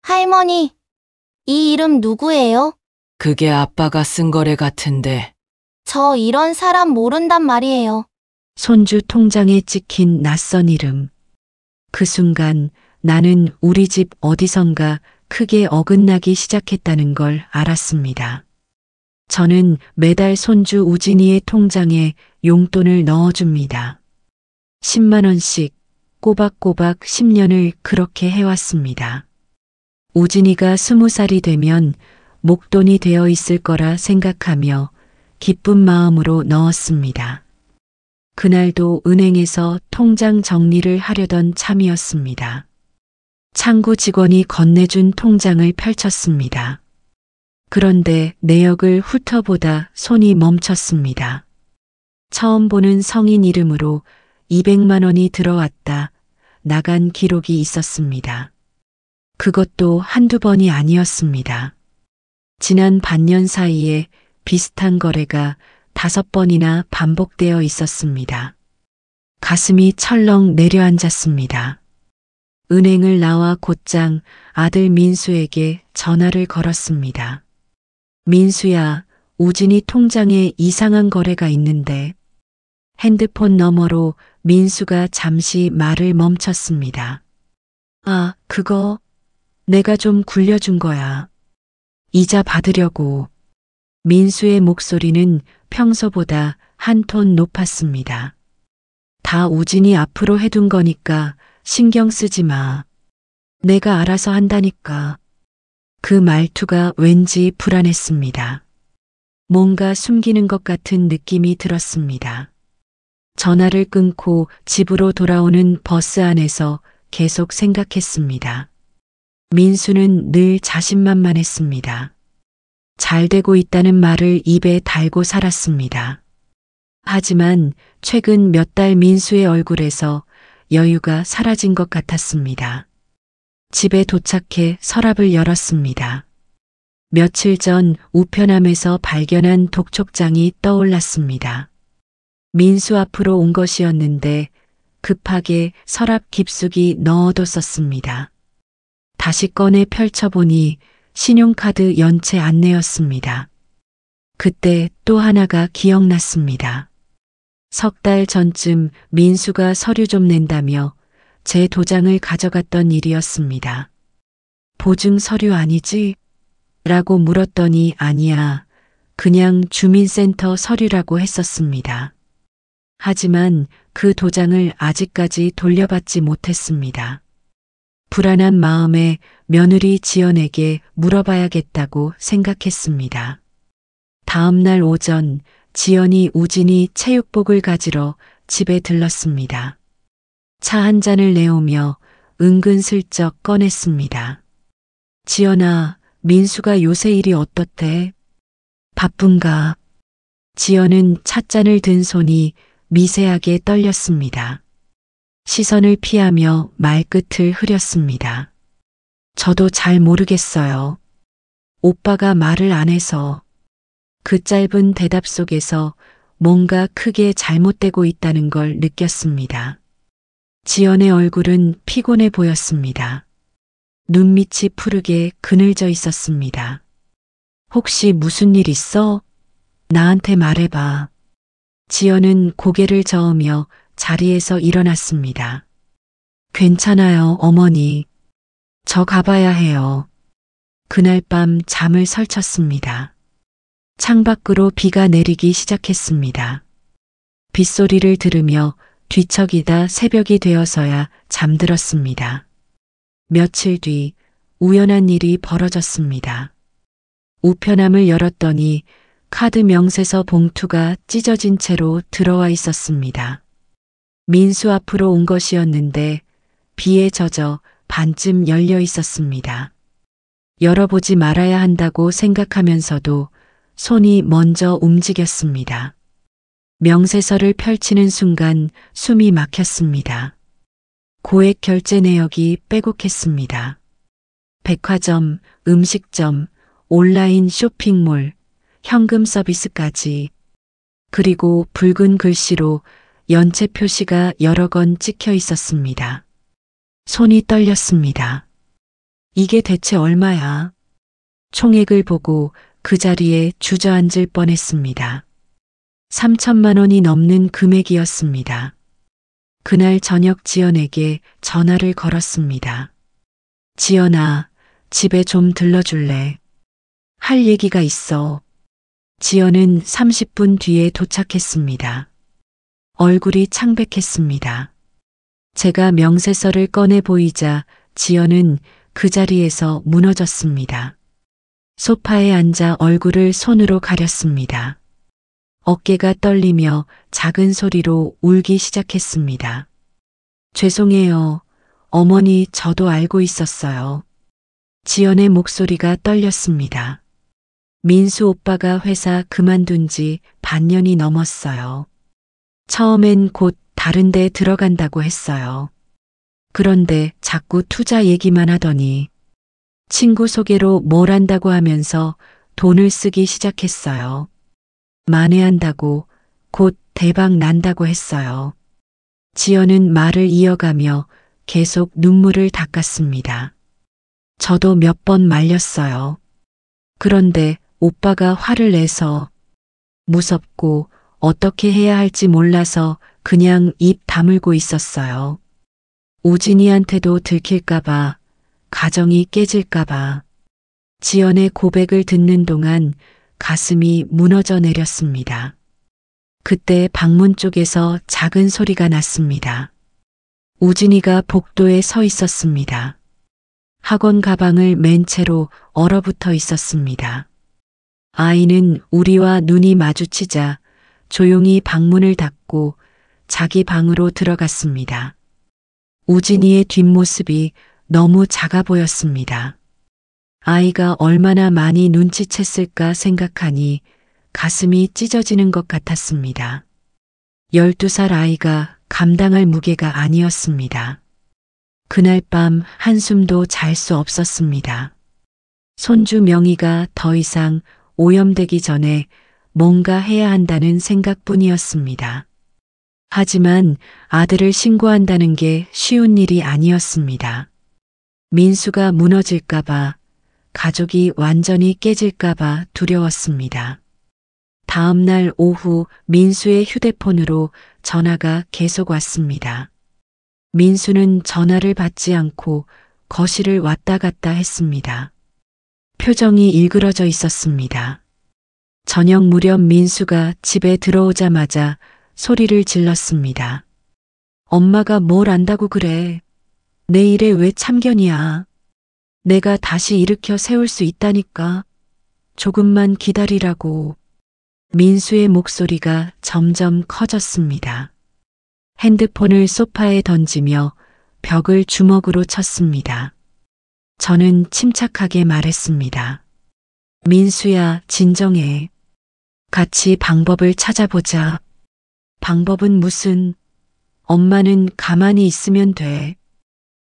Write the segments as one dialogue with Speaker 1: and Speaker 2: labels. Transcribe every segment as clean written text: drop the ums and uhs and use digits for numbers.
Speaker 1: 할머니, 이 이름 누구예요?
Speaker 2: 그게 아빠가 쓴 거래 같은데.
Speaker 1: 저 이런 사람 모른단 말이에요.
Speaker 3: 손주 통장에 찍힌 낯선 이름. 그 순간 나는 우리 집 어디선가 크게 어긋나기 시작했다는 걸 알았습니다. 저는 매달 손주 우진이의 통장에 용돈을 넣어줍니다. 10만 원씩 꼬박꼬박 10년을 그렇게 해왔습니다. 우진이가 20살이 되면 목돈이 되어 있을 거라 생각하며 기쁜 마음으로 넣었습니다. 그날도 은행에서 통장 정리를 하려던 참이었습니다. 창구 직원이 건네준 통장을 펼쳤습니다. 그런데 내역을 훑어보다 손이 멈췄습니다. 처음 보는 성인 이름으로 200만 원이 들어왔다 나간 기록이 있었습니다. 그것도 한두 번이 아니었습니다. 지난 반년 사이에 비슷한 거래가 5번이나 반복되어 있었습니다. 가슴이 철렁 내려앉았습니다. 은행을 나와 곧장 아들 민수에게 전화를 걸었습니다. 민수야, 우진이 통장에 이상한 거래가 있는데. 핸드폰 너머로 민수가 잠시 말을 멈췄습니다. 아, 그거 내가 좀 굴려준 거야. 이자 받으려고. 민수의 목소리는 평소보다 한 톤 높았습니다. 다 우진이 앞으로 해둔 거니까 신경 쓰지 마. 내가 알아서 한다니까. 그 말투가 왠지 불안했습니다. 뭔가 숨기는 것 같은 느낌이 들었습니다. 전화를 끊고 집으로 돌아오는 버스 안에서 계속 생각했습니다. 민수는 늘 자신만만했습니다. 잘 되고 있다는 말을 입에 달고 살았습니다. 하지만 최근 몇 달 민수의 얼굴에서 여유가 사라진 것 같았습니다. 집에 도착해 서랍을 열었습니다. 며칠 전 우편함에서 발견한 독촉장이 떠올랐습니다. 민수 앞으로 온 것이었는데 급하게 서랍 깊숙이 넣어뒀었습니다. 다시 꺼내 펼쳐보니 신용카드 연체 안내였습니다. 그때 또 하나가 기억났습니다. 석 달 전쯤 민수가 서류 좀 낸다며 제 도장을 가져갔던 일이었습니다. 보증 서류 아니지? 라고 물었더니 아니야. 그냥 주민센터 서류라고 했었습니다. 하지만 그 도장을 아직까지 돌려받지 못했습니다. 불안한 마음에 며느리 지연에게 물어봐야겠다고 생각했습니다. 다음 날 오전 지연이 우진이 체육복을 가지러 집에 들렀습니다. 차 한 잔을 내오며 은근슬쩍 꺼냈습니다. 지연아, 민수가 요새 일이 어떻대? 바쁜가? 지연은 찻잔을 든 손이 미세하게 떨렸습니다. 시선을 피하며 말끝을 흐렸습니다. 저도 잘 모르겠어요. 오빠가 말을 안 해서. 그 짧은 대답 속에서 뭔가 크게 잘못되고 있다는 걸 느꼈습니다. 지연의 얼굴은 피곤해 보였습니다. 눈밑이 푸르게 그늘져 있었습니다. 혹시 무슨 일 있어? 나한테 말해봐. 지연은 고개를 저으며 자리에서 일어났습니다. 괜찮아요, 어머니. 저 가봐야 해요. 그날 밤 잠을 설쳤습니다. 창밖으로 비가 내리기 시작했습니다. 빗소리를 들으며 뒤척이다 새벽이 되어서야 잠들었습니다. 며칠 뒤 우연한 일이 벌어졌습니다. 우편함을 열었더니 카드 명세서 봉투가 찢어진 채로 들어와 있었습니다. 민수 앞으로 온 것이었는데 비에 젖어 반쯤 열려 있었습니다. 열어보지 말아야 한다고 생각하면서도 손이 먼저 움직였습니다. 명세서를 펼치는 순간 숨이 막혔습니다. 고액 결제 내역이 빼곡했습니다. 백화점, 음식점, 온라인 쇼핑몰, 현금 서비스까지. 그리고 붉은 글씨로 연체 표시가 여러 건 찍혀 있었습니다. 손이 떨렸습니다. 이게 대체 얼마야? 총액을 보고 그 자리에 주저앉을 뻔했습니다. 3천만 원이 넘는 금액이었습니다. 그날 저녁 지연에게 전화를 걸었습니다. 지연아, 집에 좀 들러줄래? 할 얘기가 있어. 지연은 30분 뒤에 도착했습니다. 얼굴이 창백했습니다. 제가 명세서를 꺼내 보이자 지연은 그 자리에서 무너졌습니다. 소파에 앉아 얼굴을 손으로 가렸습니다. 어깨가 떨리며 작은 소리로 울기 시작했습니다. 죄송해요. 어머니, 저도 알고 있었어요. 지연의 목소리가 떨렸습니다. 민수 오빠가 회사 그만둔 지 반년이 넘었어요. 처음엔 곧 다른 데 들어간다고 했어요. 그런데 자꾸 투자 얘기만 하더니 친구 소개로 뭘 한다고 하면서 돈을 쓰기 시작했어요. 만회한다고, 곧 대박 난다고 했어요. 지연은 말을 이어가며 계속 눈물을 닦았습니다. 저도 몇 번 말렸어요. 그런데 오빠가 화를 내서 무섭고 어떻게 해야 할지 몰라서 그냥 입 다물고 있었어요. 우진이한테도 들킬까봐, 가정이 깨질까봐. 지연의 고백을 듣는 동안 가슴이 무너져 내렸습니다. 그때 방문 쪽에서 작은 소리가 났습니다. 우진이가 복도에 서 있었습니다. 학원 가방을 맨 채로 얼어붙어 있었습니다. 아이는 우리와 눈이 마주치자 조용히 방문을 닫고 자기 방으로 들어갔습니다. 우진이의 뒷모습이 너무 작아 보였습니다. 아이가 얼마나 많이 눈치챘을까 생각하니 가슴이 찢어지는 것 같았습니다. 12살 아이가 감당할 무게가 아니었습니다. 그날 밤 한숨도 잘 수 없었습니다. 손주 명희가 더 이상 오염되기 전에 뭔가 해야 한다는 생각뿐이었습니다. 하지만 아들을 신고한다는 게 쉬운 일이 아니었습니다. 민수가 무너질까봐, 가족이 완전히 깨질까봐 두려웠습니다. 다음 날 오후 민수의 휴대폰으로 전화가 계속 왔습니다. 민수는 전화를 받지 않고 거실을 왔다 갔다 했습니다. 표정이 일그러져 있었습니다. 저녁 무렵 민수가 집에 들어오자마자 소리를 질렀습니다. 엄마가 뭘 안다고 그래. 내 일에 왜 참견이야. 내가 다시 일으켜 세울 수 있다니까. 조금만 기다리라고. 민수의 목소리가 점점 커졌습니다. 핸드폰을 소파에 던지며 벽을 주먹으로 쳤습니다. 저는 침착하게 말했습니다. 민수야, 진정해. 같이 방법을 찾아보자. 방법은 무슨? 엄마는 가만히 있으면 돼.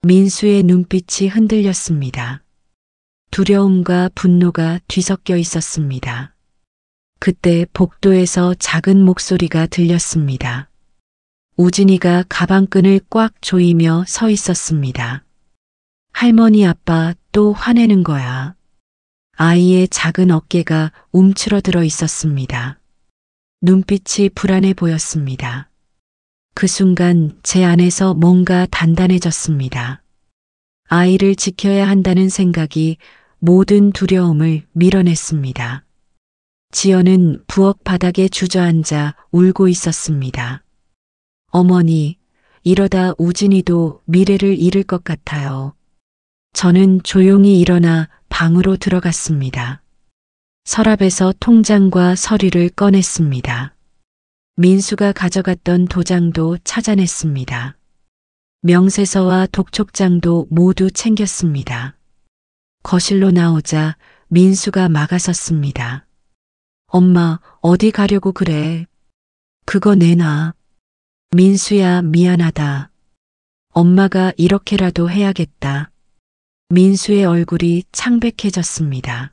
Speaker 3: 민수의 눈빛이 흔들렸습니다. 두려움과 분노가 뒤섞여 있었습니다. 그때 복도에서 작은 목소리가 들렸습니다. 우진이가 가방끈을 꽉 조이며 서 있었습니다. 할머니, 아빠 또 화내는 거야. 아이의 작은 어깨가 움츠러들어 있었습니다. 눈빛이 불안해 보였습니다. 그 순간 제 안에서 뭔가 단단해졌습니다. 아이를 지켜야 한다는 생각이 모든 두려움을 밀어냈습니다. 지연은 부엌 바닥에 주저앉아 울고 있었습니다. 어머니, 이러다 우진이도 미래를 잃을 것 같아요. 저는 조용히 일어나 방으로 들어갔습니다. 서랍에서 통장과 서류를 꺼냈습니다. 민수가 가져갔던 도장도 찾아냈습니다. 명세서와 독촉장도 모두 챙겼습니다. 거실로 나오자 민수가 막아섰습니다. 엄마, 어디 가려고 그래? 그거 내놔. 민수야, 미안하다. 엄마가 이렇게라도 해야겠다. 민수의 얼굴이 창백해졌습니다.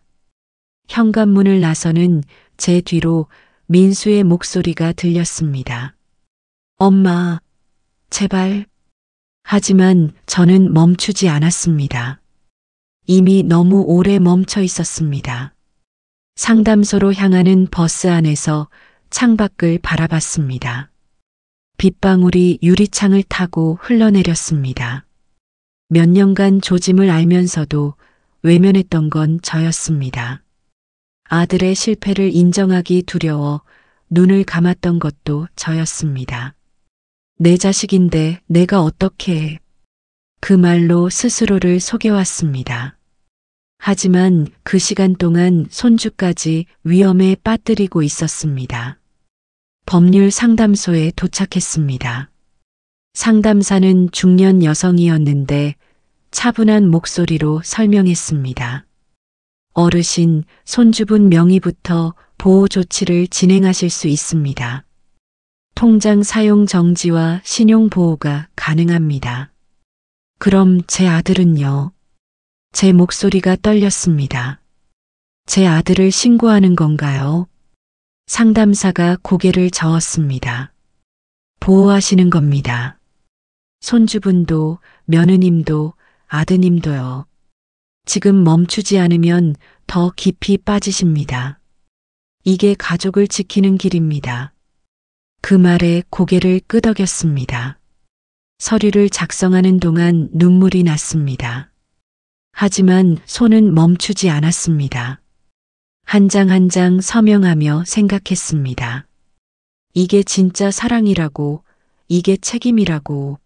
Speaker 3: 현관문을 나서는 제 뒤로 민수의 목소리가 들렸습니다. 엄마, 제발. 하지만 저는 멈추지 않았습니다. 이미 너무 오래 멈춰 있었습니다. 상담소로 향하는 버스 안에서 창밖을 바라봤습니다. 빗방울이 유리창을 타고 흘러내렸습니다. 몇 년간 조짐을 알면서도 외면했던 건 저였습니다. 아들의 실패를 인정하기 두려워 눈을 감았던 것도 저였습니다. 내 자식인데 내가 어떻게 해? 그 말로 스스로를 속여왔습니다. 하지만 그 시간 동안 손주까지 위험에 빠뜨리고 있었습니다. 법률 상담소에 도착했습니다. 상담사는 중년 여성이었는데 차분한 목소리로 설명했습니다. 어르신, 손주분 명의부터 보호 조치를 진행하실 수 있습니다. 통장 사용 정지와 신용 보호가 가능합니다. 그럼 제 아들은요? 제 목소리가 떨렸습니다. 제 아들을 신고하는 건가요? 상담사가 고개를 저었습니다. 보호하시는 겁니다. 손주분도, 며느님도, 아드님도요. 지금 멈추지 않으면 더 깊이 빠지십니다. 이게 가족을 지키는 길입니다. 그 말에 고개를 끄덕였습니다. 서류를 작성하는 동안 눈물이 났습니다. 하지만 손은 멈추지 않았습니다. 한 장 한 장 서명하며 생각했습니다. 이게 진짜 사랑이라고, 이게 책임이라고.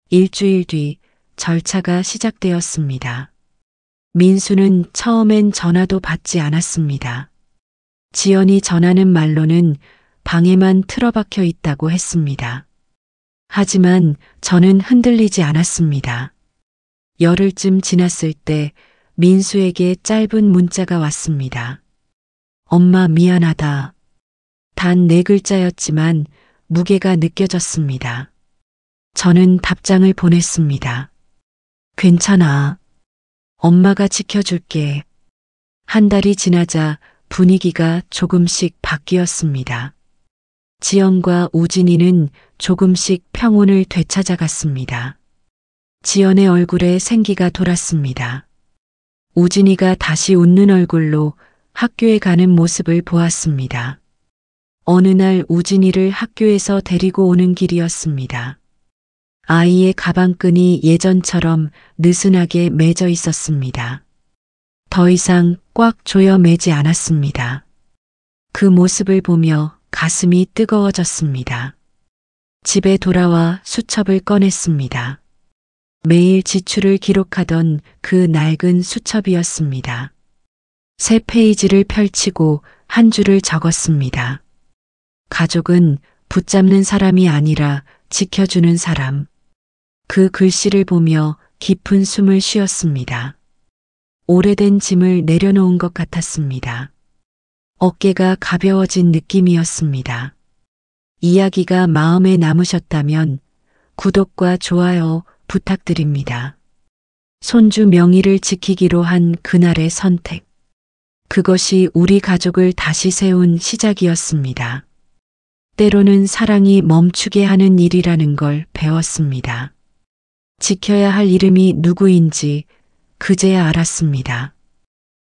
Speaker 3: 일주일 뒤 절차가 시작되었습니다. 민수는 처음엔 전화도 받지 않았습니다. 지연이 전하는 말로는 방에만 틀어박혀 있다고 했습니다. 하지만 저는 흔들리지 않았습니다. 열흘쯤 지났을 때 민수에게 짧은 문자가 왔습니다. 엄마 미안하다. 단 4글자였지만 무게가 느껴졌습니다. 저는 답장을 보냈습니다. 괜찮아. 엄마가 지켜줄게. 한 달이 지나자 분위기가 조금씩 바뀌었습니다. 지연과 우진이는 조금씩 평온을 되찾아갔습니다. 지연의 얼굴에 생기가 돌았습니다. 우진이가 다시 웃는 얼굴로 학교에 가는 모습을 보았습니다. 어느 날 우진이를 학교에서 데리고 오는 길이었습니다. 아이의 가방끈이 예전처럼 느슨하게 매져 있었습니다. 더 이상 꽉 조여 매지 않았습니다. 그 모습을 보며 가슴이 뜨거워졌습니다. 집에 돌아와 수첩을 꺼냈습니다. 매일 지출을 기록하던 그 낡은 수첩이었습니다. 새 페이지를 펼치고 한 줄을 적었습니다. 가족은 붙잡는 사람이 아니라 지켜주는 사람. 그 글씨를 보며 깊은 숨을 쉬었습니다. 오래된 짐을 내려놓은 것 같았습니다. 어깨가 가벼워진 느낌이었습니다. 이야기가 마음에 남으셨다면 구독과 좋아요 부탁드립니다. 손주 명의를 지키기로 한 그날의 선택. 그것이 우리 가족을 다시 세운 시작이었습니다. 때로는 사랑이 멈추게 하는 일이라는 걸 배웠습니다. 지켜야 할 이름이 누구인지 그제야 알았습니다.